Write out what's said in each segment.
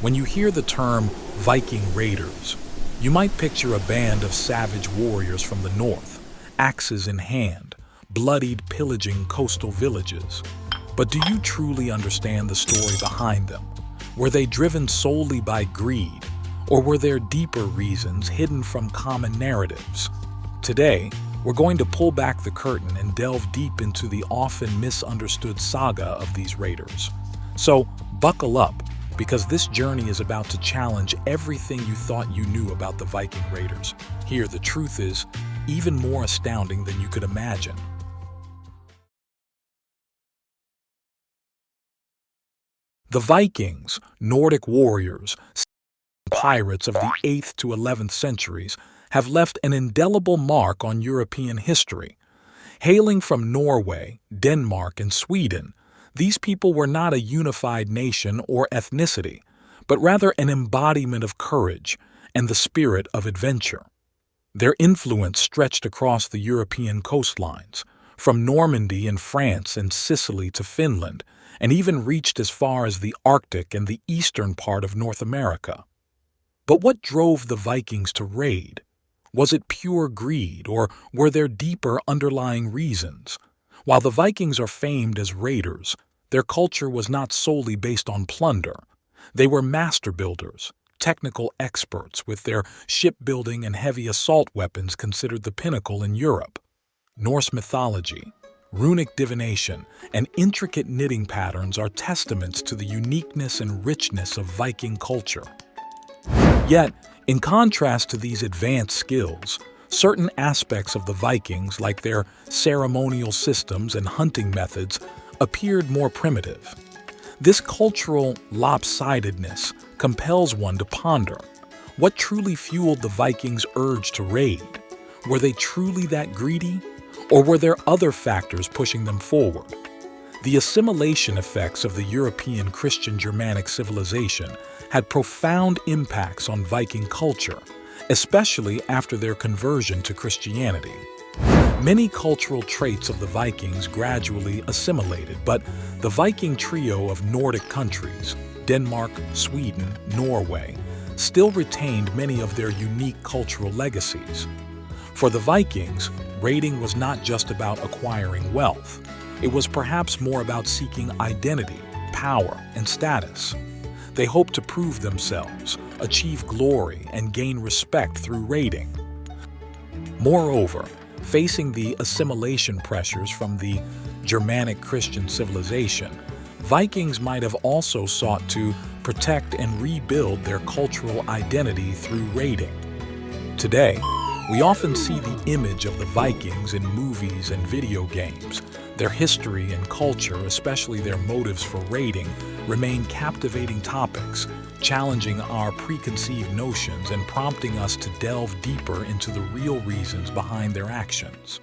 When you hear the term Viking Raiders, you might picture a band of savage warriors from the north, axes in hand, bloodied pillaging coastal villages. But do you truly understand the story behind them? Were they driven solely by greed, or were there deeper reasons hidden from common narratives? Today, we're going to pull back the curtain and delve deep into the often misunderstood saga of these raiders. So, buckle up, because this journey is about to challenge everything you thought you knew about the Viking Raiders. Here, the truth is even more astounding than you could imagine. The Vikings, Nordic warriors, pirates of the 8th to 11th centuries, have left an indelible mark on European history. Hailing from Norway, Denmark, and Sweden, these people were not a unified nation or ethnicity, but rather an embodiment of courage and the spirit of adventure. Their influence stretched across the European coastlines, from Normandy in France and Sicily to Finland, and even reached as far as the Arctic and the eastern part of North America. But what drove the Vikings to raid? Was it pure greed, or were there deeper underlying reasons? While the Vikings are famed as raiders, their culture was not solely based on plunder. They were master builders, technical experts, with their shipbuilding and heavy assault weapons considered the pinnacle in Europe. Norse mythology, runic divination, and intricate knitting patterns are testaments to the uniqueness and richness of Viking culture. Yet, in contrast to these advanced skills, certain aspects of the Vikings, like their ceremonial systems and hunting methods, appeared more primitive. This cultural lopsidedness compels one to ponder. What truly fueled the Vikings' urge to raid? Were they truly that greedy? Or were there other factors pushing them forward? The assimilation effects of the European Christian Germanic civilization had profound impacts on Viking culture, especially after their conversion to Christianity. Many cultural traits of the Vikings gradually assimilated, but the Viking trio of Nordic countries, Denmark, Sweden, Norway, still retained many of their unique cultural legacies. For the Vikings, raiding was not just about acquiring wealth. It was perhaps more about seeking identity, power, and status. They hoped to prove themselves, achieve glory, and gain respect through raiding. Moreover, facing the assimilation pressures from the Germanic Christian civilization, Vikings might have also sought to protect and rebuild their cultural identity through raiding. Today, we often see the image of the Vikings in movies and video games. Their history and culture, especially their motives for raiding, remain captivating topics, challenging our preconceived notions and prompting us to delve deeper into the real reasons behind their actions.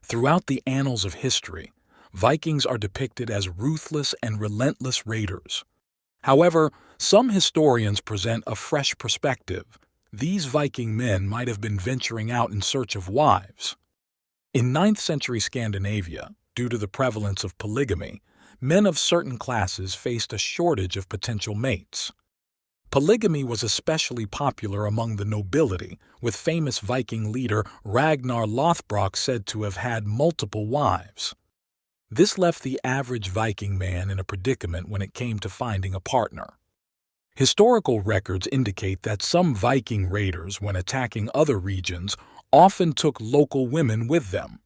Throughout the annals of history, Vikings are depicted as ruthless and relentless raiders. However, some historians present a fresh perspective. These Viking men might have been venturing out in search of wives. In 9th century Scandinavia, due to the prevalence of polygamy, men of certain classes faced a shortage of potential mates. Polygamy was especially popular among the nobility, with famous Viking leader Ragnar Lothbrok said to have had multiple wives. This left the average Viking man in a predicament when it came to finding a partner. Historical records indicate that some Viking raiders, when attacking other regions, often took local women with them.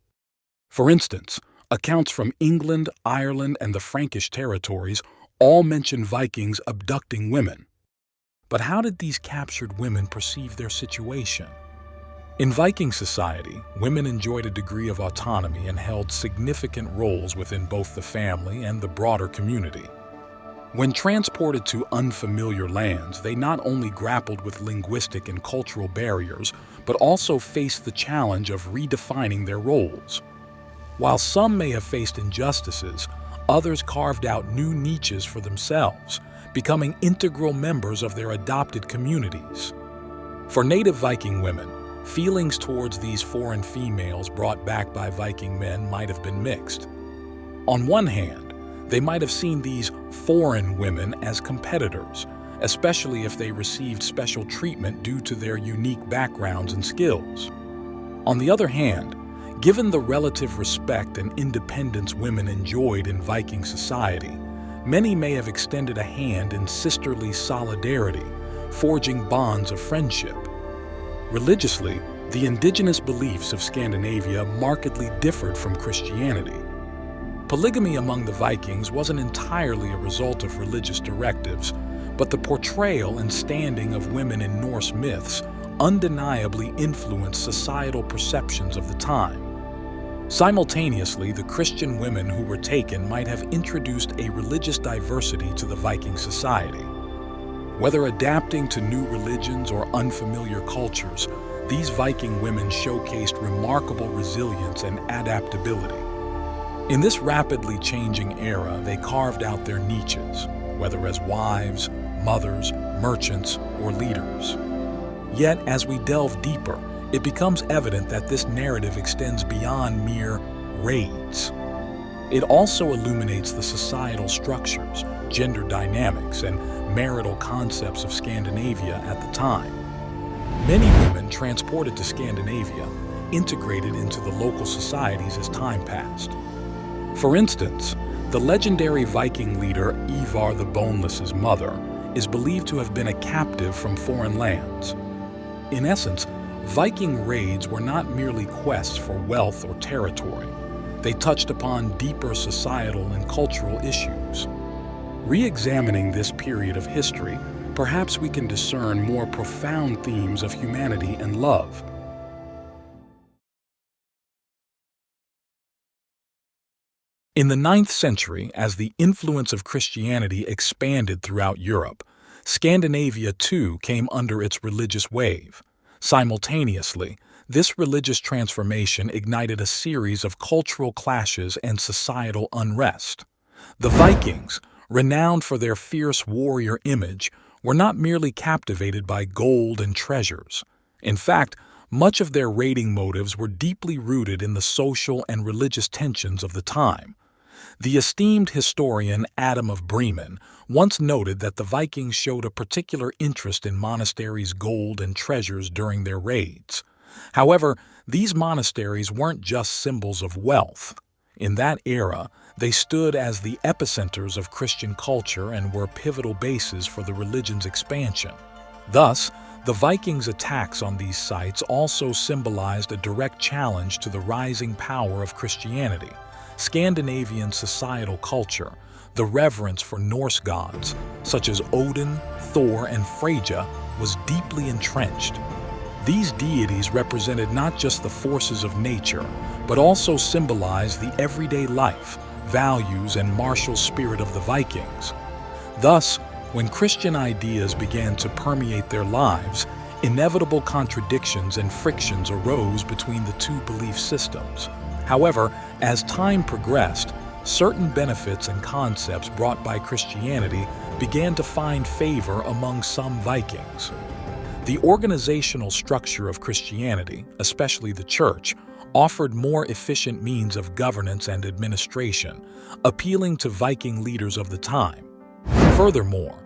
For instance, accounts from England, Ireland, and the Frankish territories all mention Vikings abducting women. But how did these captured women perceive their situation? In Viking society, women enjoyed a degree of autonomy and held significant roles within both the family and the broader community. When transported to unfamiliar lands, they not only grappled with linguistic and cultural barriers, but also faced the challenge of redefining their roles. While some may have faced injustices, others carved out new niches for themselves, becoming integral members of their adopted communities. For native Viking women, feelings towards these foreign females brought back by Viking men might have been mixed. On one hand, They might have seen these foreign women as competitors, especially if they received special treatment due to their unique backgrounds and skills. On the other hand, given the relative respect and independence women enjoyed in Viking society, many may have extended a hand in sisterly solidarity, forging bonds of friendship. Religiously, the indigenous beliefs of Scandinavia markedly differed from Christianity. Polygamy among the Vikings wasn't entirely a result of religious directives, but the portrayal and standing of women in Norse myths undeniably influenced societal perceptions of the time. Simultaneously, the Christian women who were taken might have introduced a religious diversity to the Viking society. Whether adapting to new religions or unfamiliar cultures, these Viking women showcased remarkable resilience and adaptability. In this rapidly changing era, they carved out their niches, whether as wives, mothers, merchants, or leaders. Yet, as we delve deeper, it becomes evident that this narrative extends beyond mere raids. It also illuminates the societal structures, gender dynamics, and marital concepts of Scandinavia at the time. Many women transported to Scandinavia integrated into the local societies as time passed. For instance, the legendary Viking leader Ivar the Boneless's mother is believed to have been a captive from foreign lands. In essence, Viking raids were not merely quests for wealth or territory. They touched upon deeper societal and cultural issues. Re-examining this period of history, perhaps we can discern more profound themes of humanity and love. In the 9th century, as the influence of Christianity expanded throughout Europe, Scandinavia too came under its religious wave. Simultaneously, this religious transformation ignited a series of cultural clashes and societal unrest. The Vikings, renowned for their fierce warrior image, were not merely captivated by gold and treasures. In fact, much of their raiding motives were deeply rooted in the social and religious tensions of the time. The esteemed historian Adam of Bremen once noted that the Vikings showed a particular interest in monasteries' gold and treasures during their raids. However, these monasteries weren't just symbols of wealth. In that era, they stood as the epicenters of Christian culture and were pivotal bases for the religion's expansion. Thus, the Vikings' attacks on these sites also symbolized a direct challenge to the rising power of Christianity. Scandinavian societal culture, the reverence for Norse gods, such as Odin, Thor, and Freyja, was deeply entrenched. These deities represented not just the forces of nature, but also symbolized the everyday life, values, and martial spirit of the Vikings. Thus, when Christian ideas began to permeate their lives, inevitable contradictions and frictions arose between the two belief systems. However, as time progressed, certain benefits and concepts brought by Christianity began to find favor among some Vikings. The organizational structure of Christianity, especially the church, offered more efficient means of governance and administration, appealing to Viking leaders of the time. Furthermore,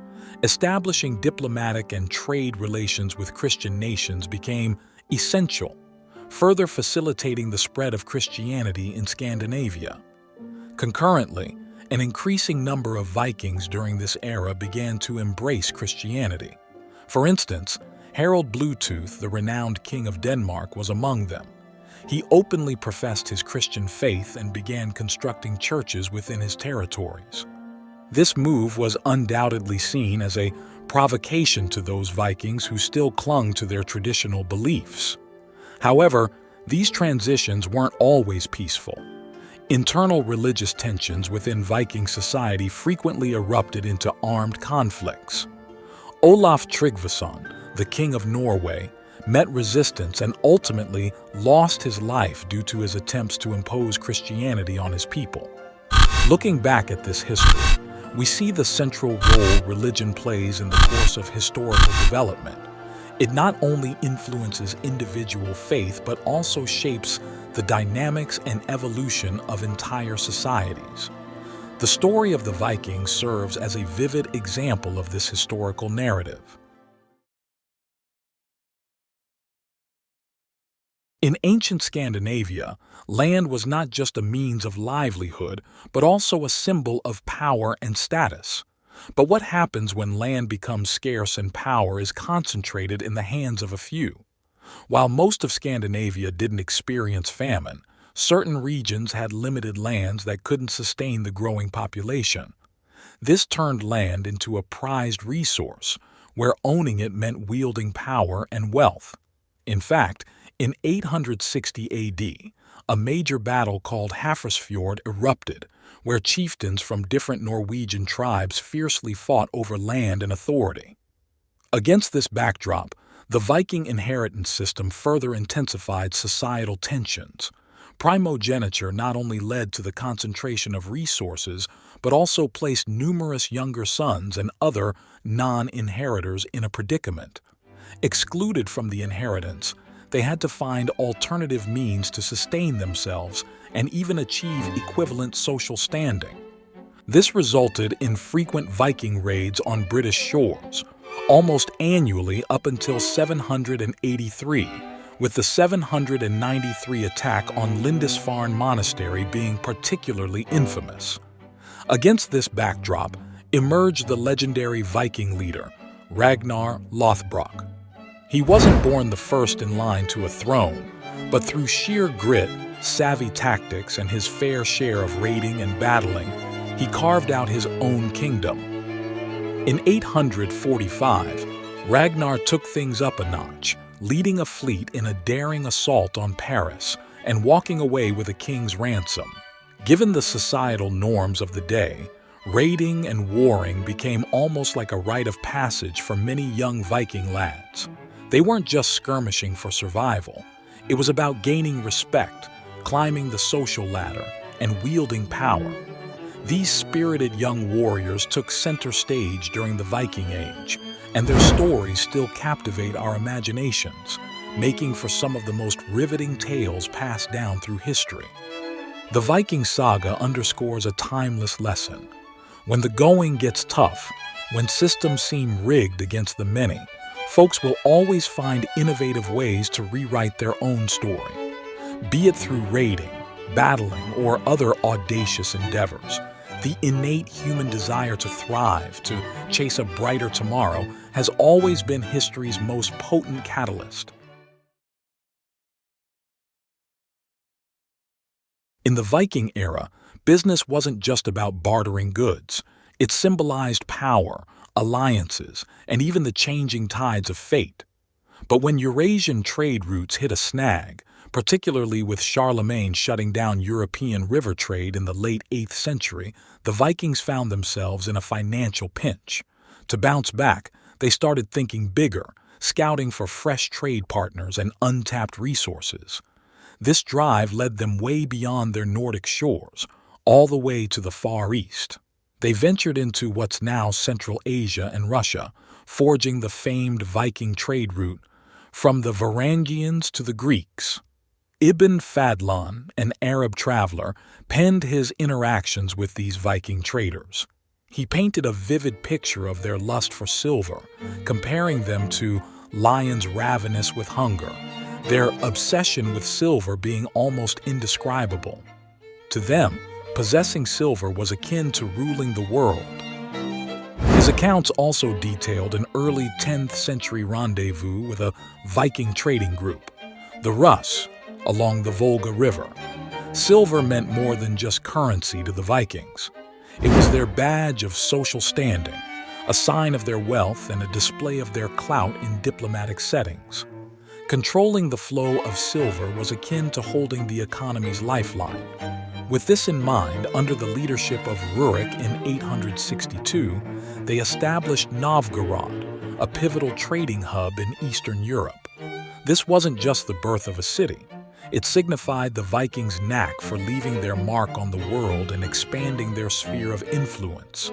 establishing diplomatic and trade relations with Christian nations became essential, further facilitating the spread of Christianity in Scandinavia. Concurrently, an increasing number of Vikings during this era began to embrace Christianity. For instance, Harald Bluetooth, the renowned king of Denmark, was among them. He openly professed his Christian faith and began constructing churches within his territories. This move was undoubtedly seen as a provocation to those Vikings who still clung to their traditional beliefs. However, these transitions weren't always peaceful. Internal religious tensions within Viking society frequently erupted into armed conflicts. Olaf Tryggvason, the king of Norway, met resistance and ultimately lost his life due to his attempts to impose Christianity on his people. Looking back at this history, we see the central role religion plays in the course of historical development. It not only influences individual faith, but also shapes the dynamics and evolution of entire societies. The The story of the Vikings serves as a vivid example of this historical narrative. In ancient Scandinavia, land was not just a means of livelihood, but also a symbol of power and status. But what happens when land becomes scarce and power is concentrated in the hands of a few? While most of Scandinavia didn't experience famine, certain regions had limited lands that couldn't sustain the growing population. This turned land into a prized resource, where owning it meant wielding power and wealth. In fact, in 860 AD, a major battle called Hafrsfjord erupted, where chieftains from different Norwegian tribes fiercely fought over land and authority. Against this backdrop, the Viking inheritance system further intensified societal tensions. Primogeniture not only led to the concentration of resources, but also placed numerous younger sons and other non-inheritors in a predicament. Excluded from the inheritance, they had to find alternative means to sustain themselves and even achieve equivalent social standing. This resulted in frequent Viking raids on British shores, almost annually up until 783, with the 793 attack on Lindisfarne Monastery being particularly infamous. Against this backdrop emerged the legendary Viking leader, Ragnar Lothbrok. He wasn't born the first in line to a throne, but through sheer grit, savvy tactics, and his fair share of raiding and battling, he carved out his own kingdom. In 845, Ragnar took things up a notch, leading a fleet in a daring assault on Paris and walking away with a king's ransom. Given the societal norms of the day, raiding and warring became almost like a rite of passage for many young Viking lads. They weren't just skirmishing for survival. It was about gaining respect, climbing the social ladder, and wielding power. These spirited young warriors took center stage during the Viking Age, and their stories still captivate our imaginations, making for some of the most riveting tales passed down through history. The Viking saga underscores a timeless lesson. When the going gets tough, when systems seem rigged against the many, folks will always find innovative ways to rewrite their own story. Be it through raiding, battling, or other audacious endeavors, the innate human desire to thrive, to chase a brighter tomorrow, has always been history's most potent catalyst. In the Viking era, business wasn't just about bartering goods. It symbolized power, alliances, and even the changing tides of fate. But when Eurasian trade routes hit a snag, particularly with Charlemagne shutting down European river trade in the late 8th century, the Vikings found themselves in a financial pinch. To bounce back, they started thinking bigger, scouting for fresh trade partners and untapped resources. This drive led them way beyond their Nordic shores, all the way to the Far East. They ventured into what's now Central Asia and Russia, forging the famed Viking trade route from the Varangians to the Greeks. Ibn Fadlan, an Arab traveler, penned his interactions with these Viking traders. He painted a vivid picture of their lust for silver, comparing them to lions ravenous with hunger, their obsession with silver being almost indescribable. To them, possessing silver was akin to ruling the world. His accounts also detailed an early 10th century rendezvous with a Viking trading group, the Rus, along the Volga River. Silver meant more than just currency to the Vikings. It was their badge of social standing, a sign of their wealth and a display of their clout in diplomatic settings. Controlling the flow of silver was akin to holding the economy's lifeline. With this in mind, under the leadership of Rurik in 862, they established Novgorod, a pivotal trading hub in Eastern Europe. This wasn't just the birth of a city. It signified the Vikings' knack for leaving their mark on the world and expanding their sphere of influence.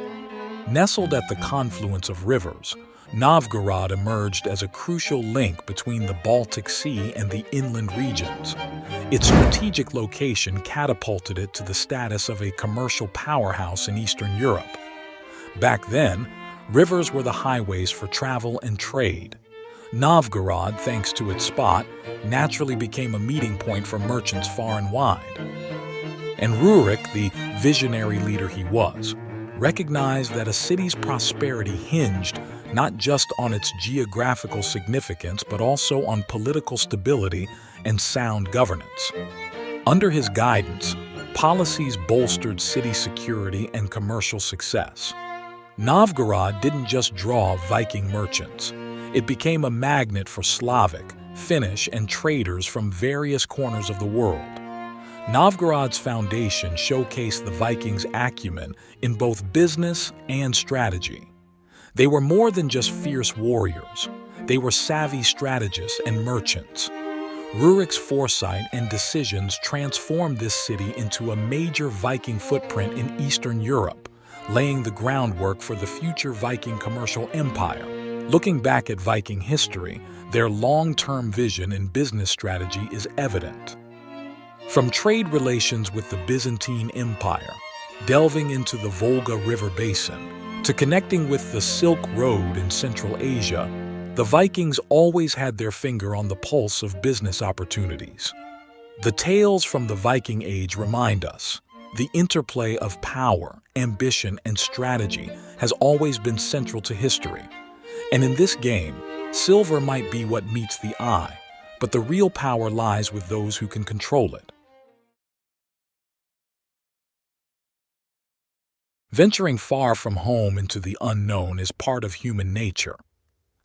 Nestled at the confluence of rivers, Novgorod emerged as a crucial link between the Baltic Sea and the inland regions. Its strategic location catapulted it to the status of a commercial powerhouse in Eastern Europe. Back then, rivers were the highways for travel and trade. Novgorod, thanks to its spot, naturally became a meeting point for merchants far and wide. And Rurik, the visionary leader he was, recognized that a city's prosperity hinged not just on its geographical significance but also on political stability and sound governance. Under his guidance, policies bolstered city security and commercial success. Novgorod didn't just draw Viking merchants. It became a magnet for Slavic, Finnish, and traders from various corners of the world. Novgorod's foundation showcased the Vikings' acumen in both business and strategy. They were more than just fierce warriors. They were savvy strategists and merchants. Rurik's foresight and decisions transformed this city into a major Viking footprint in Eastern Europe, laying the groundwork for the future Viking commercial empire. Looking back at Viking history, their long-term vision and business strategy is evident. From trade relations with the Byzantine Empire, delving into the Volga River basin, to connecting with the Silk Road in Central Asia, the Vikings always had their finger on the pulse of business opportunities. The tales from the Viking Age remind us the interplay of power, ambition, and strategy has always been central to history. And in this game, silver might be what meets the eye, but the real power lies with those who can control it. Venturing far from home into the unknown is part of human nature.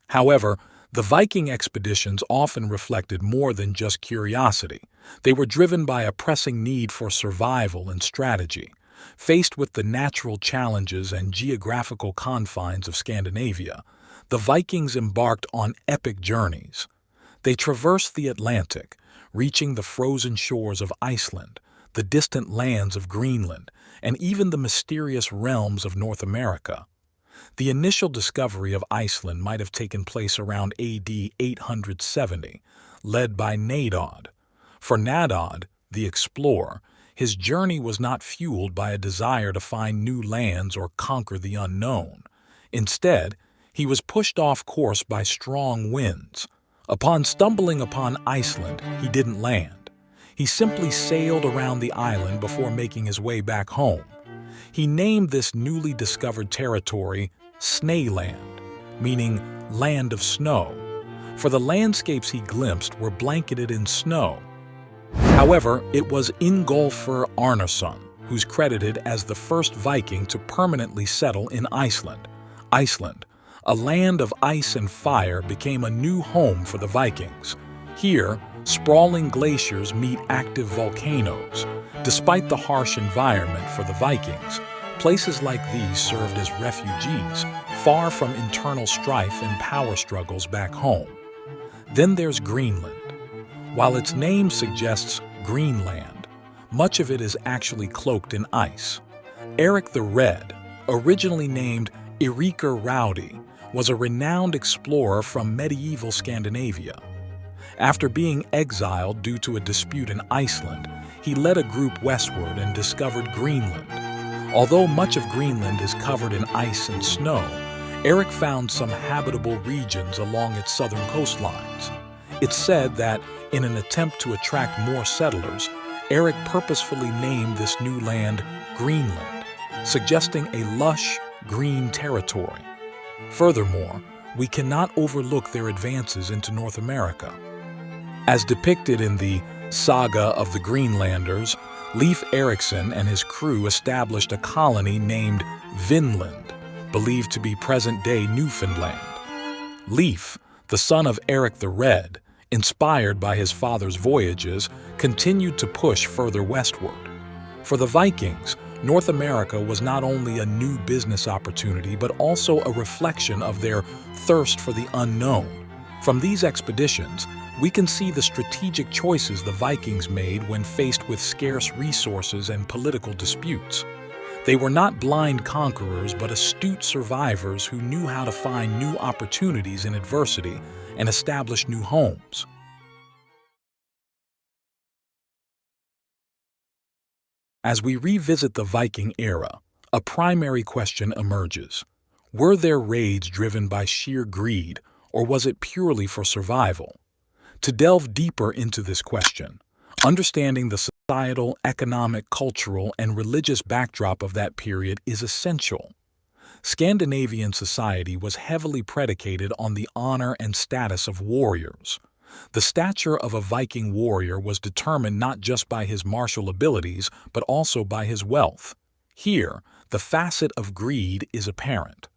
However, the Viking expeditions often reflected more than just curiosity. They were driven by a pressing need for survival and strategy. Faced with the natural challenges and geographical confines of Scandinavia, the Vikings embarked on epic journeys. They traversed the Atlantic, reaching the frozen shores of Iceland, the distant lands of Greenland, and even the mysterious realms of North America. The initial discovery of Iceland might have taken place around AD 870, led by Nadod. For Nadod, the explorer, his journey was not fueled by a desire to find new lands or conquer the unknown. Instead, he was pushed off course by strong winds. Upon stumbling upon Iceland, he didn't land. He simply sailed around the island before making his way back home. He named this newly discovered territory Snæland, meaning land of snow, for the landscapes he glimpsed were blanketed in snow. However, it was Ingolfur Arnarsson who's credited as the first Viking to permanently settle in Iceland. Iceland, a land of ice and fire, became a new home for the Vikings. Here, sprawling glaciers meet active volcanoes. Despite the harsh environment for the Vikings, places like these served as refugees, far from internal strife and power struggles back home. Then there's Greenland. While its name suggests Greenland, much of it is actually cloaked in ice. Eric the Red, originally named Eiríkur Rowdy, was a renowned explorer from medieval Scandinavia. After being exiled due to a dispute in Iceland, he led a group westward and discovered Greenland. Although much of Greenland is covered in ice and snow, Eric found some habitable regions along its southern coastlines. It's said that, in an attempt to attract more settlers, Eric purposefully named this new land Greenland, suggesting a lush, green territory. Furthermore, we cannot overlook their advances into North America. As depicted in the Saga of the Greenlanders, Leif Erikson and his crew established a colony named Vinland, believed to be present-day Newfoundland. Leif, the son of Eric the Red, inspired by his father's voyages, continued to push further westward. For the Vikings, North America was not only a new business opportunity but also a reflection of their thirst for the unknown. From these expeditions, we can see the strategic choices the Vikings made when faced with scarce resources and political disputes. They were not blind conquerors, but astute survivors who knew how to find new opportunities in adversity and establish new homes. As we revisit the Viking era, a primary question emerges. Were their raids driven by sheer greed, or was it purely for survival? To delve deeper into this question, understanding the societal, economic, cultural, and religious backdrop of that period is essential. Scandinavian society was heavily predicated on the honor and status of warriors. The stature of a Viking warrior was determined not just by his martial abilities, but also by his wealth. Here, the facet of greed is apparent.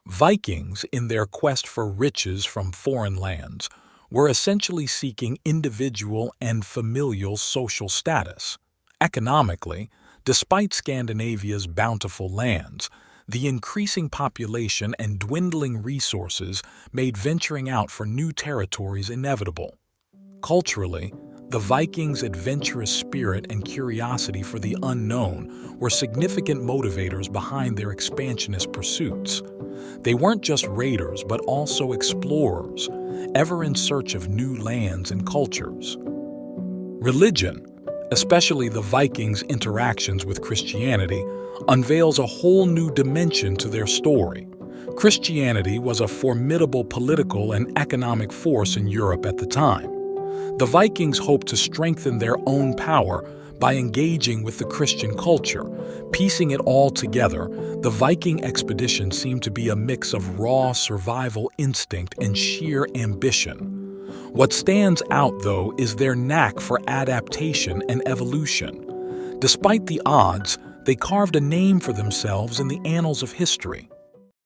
Vikings, in their quest for riches from foreign lands, were essentially seeking individual and familial social status. Economically, despite Scandinavia's bountiful lands, the increasing population and dwindling resources made venturing out for new territories inevitable. Culturally, the Vikings' adventurous spirit and curiosity for the unknown were significant motivators behind their expansionist pursuits. They weren't just raiders, but also explorers, ever in search of new lands and cultures. Religion, especially the Vikings' interactions with Christianity, unveils a whole new dimension to their story. Christianity was a formidable political and economic force in Europe at the time. The Vikings hoped to strengthen their own power by engaging with the Christian culture. Piecing it all together, the Viking expedition seemed to be a mix of raw survival instinct and sheer ambition. What stands out, though, is their knack for adaptation and evolution. Despite the odds, they carved a name for themselves in the annals of history.